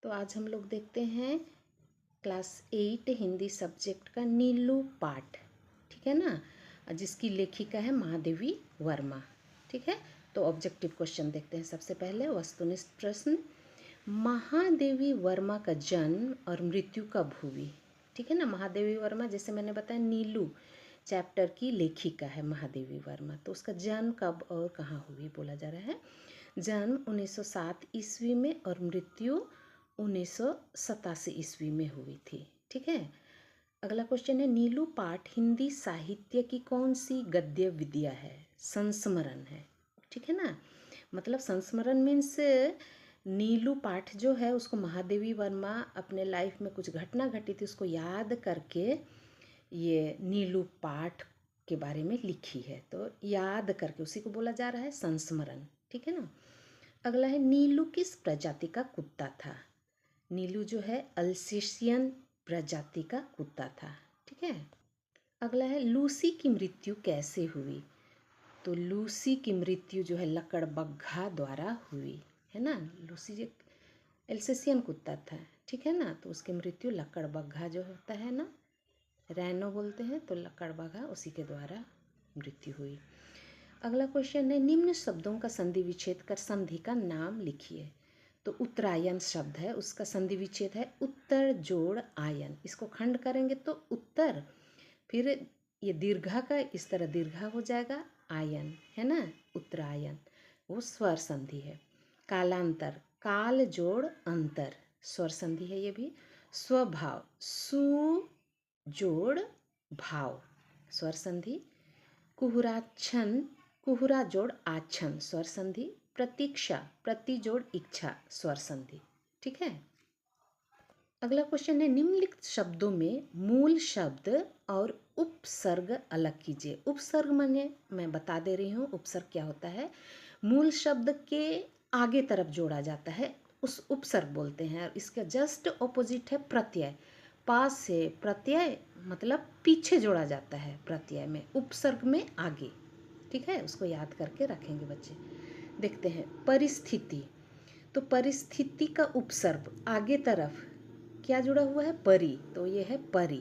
तो आज हम लोग देखते हैं क्लास 8 हिंदी सब्जेक्ट का नीलू पाठ। ठीक है ना, जिसकी लेखिका है महादेवी वर्मा। ठीक है, तो ऑब्जेक्टिव क्वेश्चन देखते हैं। सबसे पहले वस्तुनिष्ठ प्रश्न, महादेवी वर्मा का जन्म और मृत्यु कब हुई। ठीक है ना, महादेवी वर्मा जैसे मैंने बताया नीलू चैप्टर की लेखिका है महादेवी वर्मा। तो उसका जन्म कब और कहाँ हुई बोला जा रहा है। जन्म 1907 ईस्वी में और मृत्यु 1987 ईस्वी में हुई थी। ठीक है, अगला क्वेश्चन है नीलू पाठ हिंदी साहित्य की कौन सी गद्य विद्या है। संस्मरण है। ठीक है ना, मतलब संस्मरण मीन्स नीलू पाठ जो है उसको महादेवी वर्मा अपने लाइफ में कुछ घटना घटी थी उसको याद करके ये नीलू पाठ के बारे में लिखी है। तो याद करके उसी को बोला जा रहा है संस्मरण। ठीक है ना, अगला है नीलू किस प्रजाति का कुत्ता था। नीलू जो है अल्सेशियन प्रजाति का कुत्ता था। ठीक है, अगला है लूसी की मृत्यु कैसे हुई। तो लूसी की मृत्यु जो है लकड़बग्घा द्वारा हुई है ना। लूसी एक एल्सेशियन कुत्ता था। ठीक है ना, तो उसकी मृत्यु लकड़बग्घा जो होता है ना, रैनो बोलते हैं, तो लकड़बग्घा उसी के द्वारा मृत्यु हुई। अगला क्वेश्चन है निम्न शब्दों का संधि विच्छेद कर संधि का नाम लिखिए। तो उत्तरायण शब्द है, उसका संधि विच्छेद है उत्तर जोड़ आयन। इसको खंड करेंगे तो उत्तर, फिर ये दीर्घा का इस तरह दीर्घा हो जाएगा आयन, है ना, उत्तरायण, वो स्वर संधि है। कालांतर, काल जोड़ अंतर, स्वर संधि है ये भी। स्वभाव, सु जोड़ भाव, स्वर संधि। कुहराच्छन, कुहरा जोड़ आच्छन, स्वर संधि। प्रतीक्षा, प्रति जोड़ इच्छा, स्वर संधि। ठीक है, अगला क्वेश्चन है निम्नलिखित शब्दों में मूल शब्द और उपसर्ग अलग कीजिए। उपसर्ग माने मैं बता दे रही हूँ, उपसर्ग क्या होता है, मूल शब्द के आगे तरफ जोड़ा जाता है, उस उपसर्ग बोलते हैं। और इसका जस्ट ऑपोजिट है प्रत्यय। पास से प्रत्यय मतलब पीछे जोड़ा जाता है प्रत्यय में, उपसर्ग में आगे। ठीक है, उसको याद करके रखेंगे बच्चे। देखते हैं परिस्थिति। तो परिस्थिति का उपसर्ग आगे तरफ क्या जुड़ा हुआ है, परि, तो ये है परि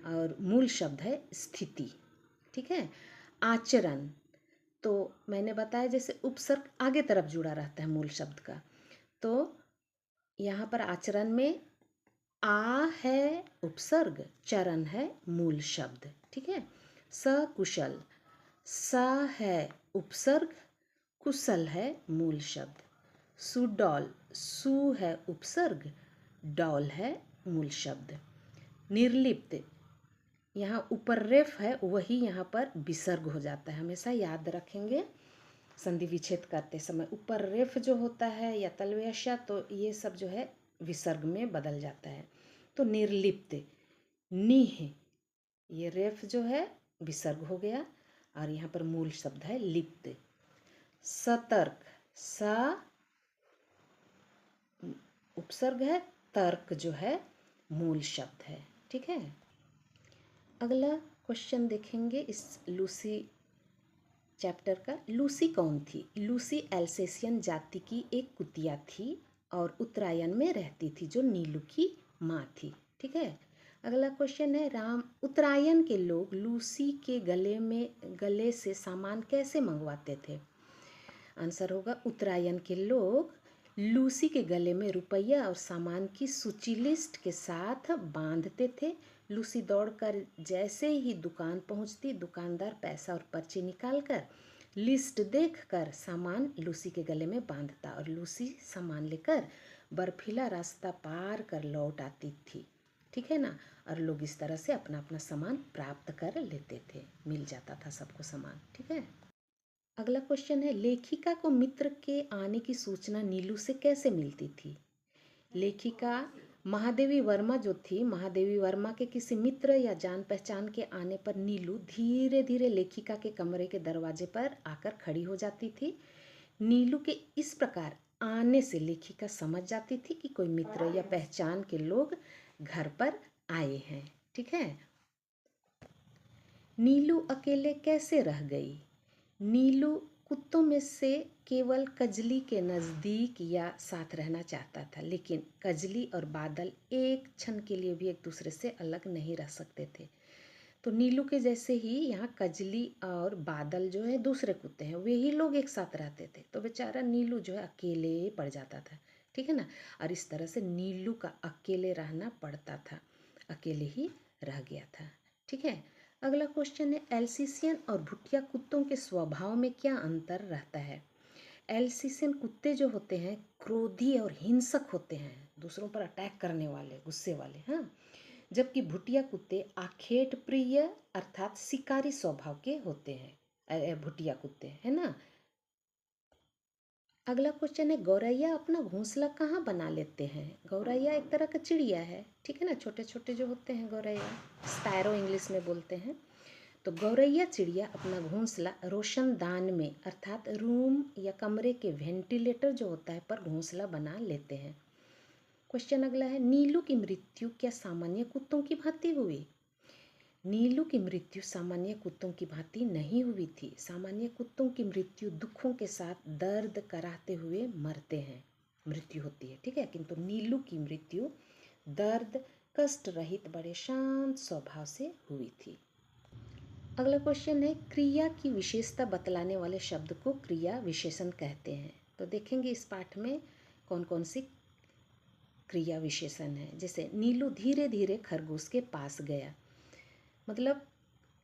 और मूल शब्द है स्थिति। ठीक है, आचरण, तो मैंने बताया जैसे उपसर्ग आगे तरफ जुड़ा रहता है मूल शब्द का, तो यहाँ पर आचरण में आ है उपसर्ग, चरण है मूल शब्द। ठीक है, सकुशल, स है उपसर्ग, कुशल है मूल शब्द। सुडौल, सु है उपसर्ग, डौल है मूल शब्द। निर्लिप्त, यहाँ ऊपर रेफ है वही यहाँ पर विसर्ग हो जाता है, हमेशा याद रखेंगे संधि विच्छेद करते समय ऊपर रेफ जो होता है या तलव्यशा, तो ये सब जो है विसर्ग में बदल जाता है। तो निर्लिप्त, निह, ये रेफ जो है विसर्ग हो गया और यहाँ पर मूल शब्द है लिप्त। सतर्क, स उपसर्ग है, तर्क जो है मूल शब्द है। ठीक है, अगला क्वेश्चन देखेंगे इस लूसी चैप्टर का। लूसी कौन थी। लूसी एल्सेशियन जाति की एक कुतिया थी और उत्तरायण में रहती थी, जो नीलू की माँ थी। ठीक है, अगला क्वेश्चन है राम उत्तरायण के लोग लूसी के गले से सामान कैसे मंगवाते थे। आंसर होगा उत्तरायण के लोग लूसी के गले में रुपया और सामान की सूची लिस्ट के साथ बांधते थे। लूसी दौड़कर जैसे ही दुकान पहुंचती, दुकानदार पैसा और पर्ची निकालकर लिस्ट देखकर सामान लूसी के गले में बांधता और लूसी सामान लेकर बर्फीला रास्ता पार कर लौट आती थी। ठीक है ना, और लोग इस तरह से अपना अपना सामान प्राप्त कर लेते थे, मिल जाता था सबको सामान। ठीक है, अगला क्वेश्चन है लेखिका को मित्र के आने की सूचना नीलू से कैसे मिलती थी। लेखिका महादेवी वर्मा जो थी, महादेवी वर्मा के किसी मित्र या जान पहचान के आने पर नीलू धीरे धीरे लेखिका के कमरे के दरवाजे पर आकर खड़ी हो जाती थी। नीलू के इस प्रकार आने से लेखिका समझ जाती थी कि कोई मित्र या पहचान के लोग घर पर आए हैं। ठीक है, नीलू अकेले कैसे रह गई। नीलू कुत्तों में से केवल कजली के नज़दीक या साथ रहना चाहता था, लेकिन कजली और बादल एक क्षण के लिए भी एक दूसरे से अलग नहीं रह सकते थे। तो नीलू के जैसे ही यहाँ कजली और बादल जो है दूसरे कुत्ते हैं, वे ही लोग एक साथ रहते थे, तो बेचारा नीलू जो है अकेले पड़ जाता था, ठीक है ना। और इस तरह से नीलू का अकेले रहना पड़ता था, अकेले ही रह गया था, ठीक है। अगला क्वेश्चन है, एल्सीशियन और भुटिया कुत्तों के स्वभाव में क्या अंतर रहता है। एल्सीशियन कुत्ते जो होते हैं क्रोधी और हिंसक होते हैं, दूसरों पर अटैक करने वाले, गुस्से वाले, हाँ। जबकि भुटिया कुत्ते आखेट प्रिय अर्थात शिकारी स्वभाव के होते हैं, भुटिया कुत्ते, है ना। अगला क्वेश्चन है, गौरैया अपना घोंसला कहाँ बना लेते हैं। गौरैया एक तरह का चिड़िया है, ठीक है ना, छोटे छोटे जो होते हैं गौरैया, स्पैरो इंग्लिश में बोलते हैं। तो गौरैया चिड़िया अपना घोंसला रोशनदान में अर्थात रूम या कमरे के वेंटिलेटर जो होता है पर घोंसला बना लेते हैं। क्वेश्चन अगला है, नीलू की मृत्यु क्या सामान्य कुत्तों की भांति हुई। नीलू की मृत्यु सामान्य कुत्तों की भांति नहीं हुई थी। सामान्य कुत्तों की मृत्यु दुखों के साथ दर्द कराते हुए मरते हैं, मृत्यु होती है, ठीक है। किंतु नीलू की मृत्यु दर्द कष्ट रहित बड़े शांत स्वभाव से हुई थी। अगला क्वेश्चन है, क्रिया की विशेषता बतलाने वाले शब्द को क्रिया विशेषण कहते हैं। तो देखेंगे इस पाठ में कौन कौन सी क्रिया विशेषण है। जैसे नीलू धीरे धीरे खरगोश के पास गया, मतलब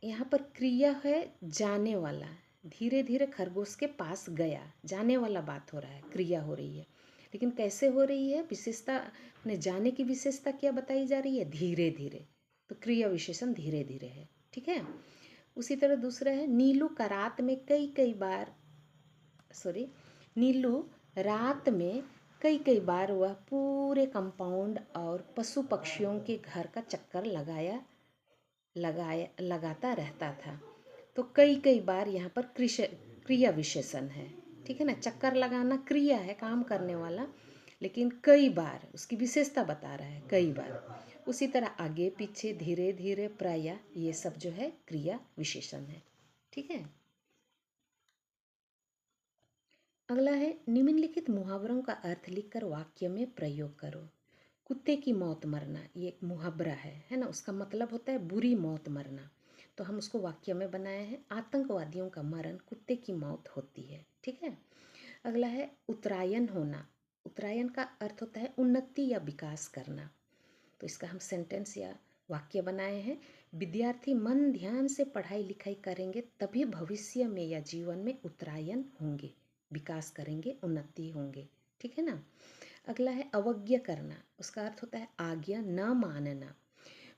यहाँ पर क्रिया है जाने वाला, धीरे धीरे खरगोश के पास गया, जाने वाला बात हो रहा है, क्रिया हो रही है, लेकिन कैसे हो रही है, विशेषता ने जाने की विशेषता क्या बताई जा रही है, धीरे धीरे, तो क्रिया विशेषण धीरे धीरे है, ठीक है। उसी तरह दूसरा है, नीलू का रात में नीलू रात में कई बार वह पूरे कंपाउंड और पशु पक्षियों के घर का चक्कर लगाता रहता था। तो कई बार यहाँ पर क्रिया विशेषण है, ठीक है ना। चक्कर लगाना क्रिया है, काम करने वाला, लेकिन कई बार उसकी विशेषता बता रहा है, कई बार। उसी तरह आगे पीछे धीरे धीरे प्रायः, ये सब जो है क्रिया विशेषण है, ठीक है। अगला है, निम्नलिखित मुहावरों का अर्थ लिखकर वाक्य में प्रयोग करो। कुत्ते की मौत मरना, ये एक मुहावरा है ना, उसका मतलब होता है बुरी मौत मरना, तो हम उसको वाक्य में बनाए हैं, आतंकवादियों का मरण कुत्ते की मौत होती है, ठीक है। अगला है, उत्तरायण होना। उत्तरायण का अर्थ होता है उन्नति या विकास करना, तो इसका हम सेंटेंस या वाक्य बनाए हैं, विद्यार्थी मन ध्यान से पढ़ाई लिखाई करेंगे तभी भविष्य में या जीवन में उत्तरायण होंगे, विकास करेंगे, उन्नति होंगे, ठीक है ना। अगला है, अवज्ञा करना। उसका अर्थ होता है आज्ञा न मानना।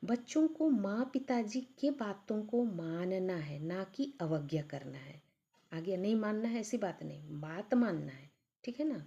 बच्चों को माँ पिताजी के बातों को मानना है, ना कि अवज्ञा करना है। आज्ञा नहीं मानना है ऐसी बात नहीं, बात मानना है, ठीक है ना।